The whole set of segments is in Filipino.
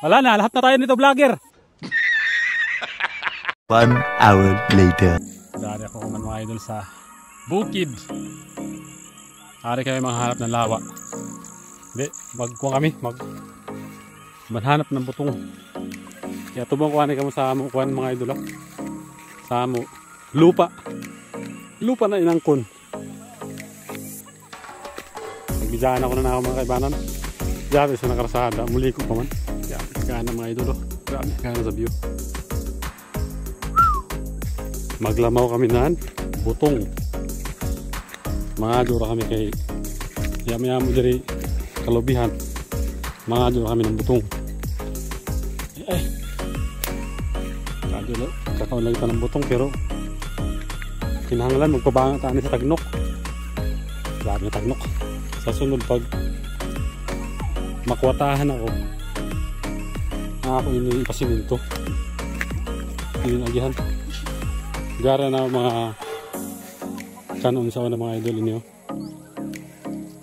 Wala na, lahat na tayo nito vlogger. 1 hour later. Dari ako kuman mga idol sa bukid. Ari kayo manghanap ng lawa. Hindi, magkuha kami, maghanap ng butong. Kaya tubong kuhanin kami sa amo, kuhanin mga idol. Sa amo, lupa. Lupa na inangkon. Nagbidaan ako na ako mga kaibanan. Grabe sa nakarasada, muli ko pa man. Grabe, kagana mga idol. Grabe, kagana sa view. Maglamaw kami naan, butong. Mga dura kami kay yami-yamo diri kalubihan. Mga dura kami ng butong. Ay. Kadalo, kakaon lang ito ng butong pero kinahanglan magpabangat ani sa tagnok. Grabe na tagnok. Sa sunod pag makwatahan ako ini ipasiminto. Ini agihan. Gara na mga kanon sa mga idol niyo.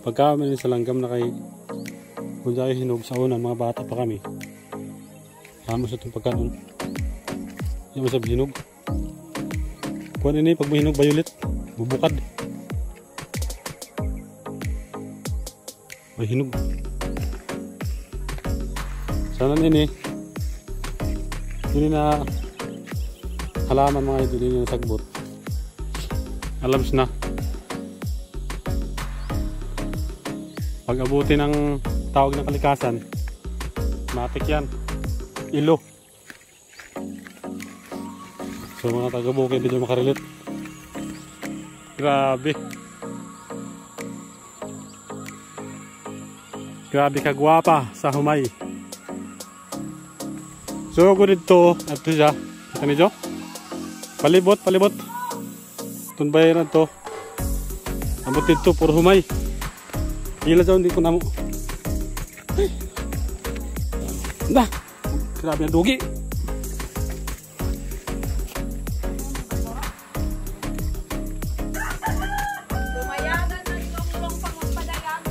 Pagka kami sa langgam na kay kung tayo hinog sa una, mga bata pa kami. Hamos itong pagkanon. Yung masab hinog. Kung ini pag may hinog violet, bubukad. May hinog. Sana ini. Yun na halaman mga idol yung sagbot. Alams na. Pag abuti ng tawag ng kalikasan, matik yan. Ilo. So mga taga-bukid hindi makarelate. Grabe. Grabe kagwapa sa humay. So ko dito at siya. Kita niyo? Palibot. Tunbayan na to. Ambot dito, puro humay. Hila daw, hindi ko namo. Nah, grabe ang dugi. Umayagan na itong ulong pangpadayan.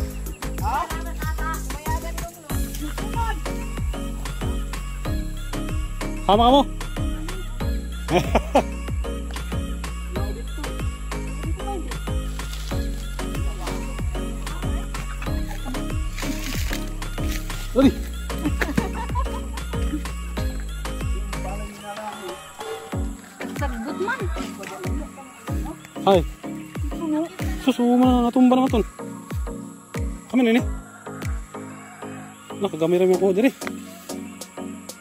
Umayagan itong ulong. Hama ka mo? Uli. Sagbot man. Hay. Susuma na tumba na maton. Kami nini. Nakagamay rin ako diri.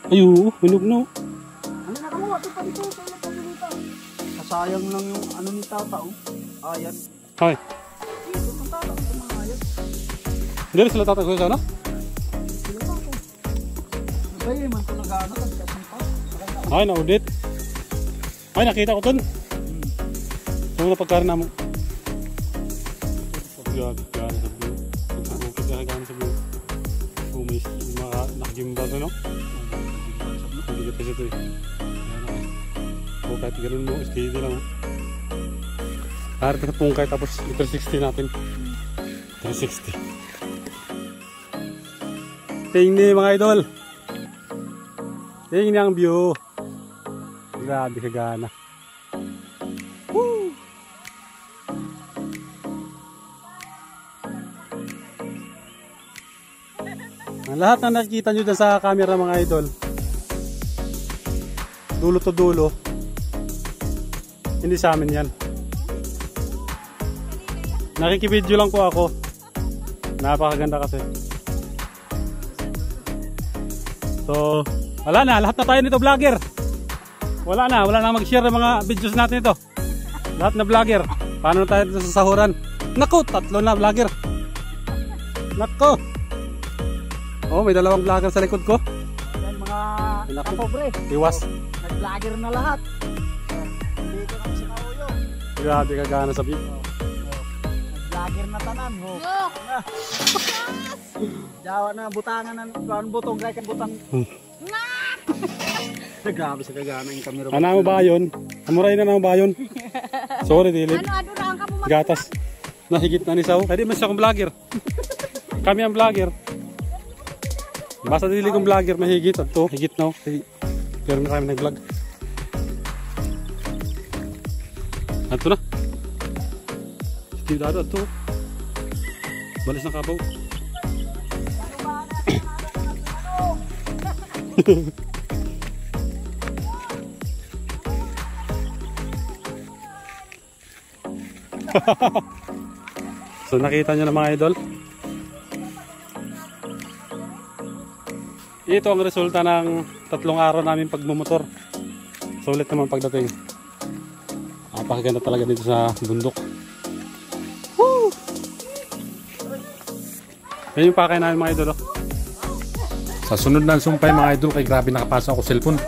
Ayu, hinog na. Ano na kamo? Ito pa dito. Kasayang lang yung ano ni tata. Ayan. Hay. Ito ng tata. Ito mga ayan. Diri sila tatag sana? Ay, man ko nag-ano. Ay, na-audit. Ay, nakita ko dun. Ito na pagkarin na mo. Gagana sa view. Gagana sa view. May mga nakagimbal na, no? Hindi ka kasi ito eh. O kahit ganun mo, steady lang. Kahit nakatungkay tapos 360 natin. 360. Tingnan mga idol. Tingnan ang view. Grabe kagana. Woo! Ang lahat na nakikita nyo dyan sa camera mga idol, dulo to dulo, hindi sa amin yan. Nakikibideo lang po ako. Napakaganda kasi. So wala na, lahat na tayo nito vlogger. Wala na mag-share ng mga videos natin ito. Lahat na vlogger. Paano na tayo sa sahuran? Naku, 3 na vlogger. Naku. Oh, may 2 vlogger sa likod ko. Yan mga kapobre. Iwas. Nag-vlogger na lahat. Dito kami sa Kauyo. Grabe kagana sa view. Nag-vlogger na tanan. Jawa na butangan ng butong. Kaya kan butang. Grabe sa kagana yung kamera. Ano mo ba yun? Amuray na mo ba yun? Sorry, dilig. Ano lang ka mo Gatas. Nahigit na ni Sao. Hindi man siya akong vlogger. Kami ang vlogger. Basta dili kong vlogger mahigit at to, higit na. Pero na kami nag-vlog. Ato na. Cuidado ato. Balis ng kabaw. So nakita nyo na mga idol. Ito ang resulta ng 3 araw namin pagmumotor. Sulit naman pagdating. Napakaganda talaga dito sa bundok. Woo! Yan yung pakay namin mga idol. Sa sunod na sumpay mga idol, kay grabe nakapasa ako cellphone.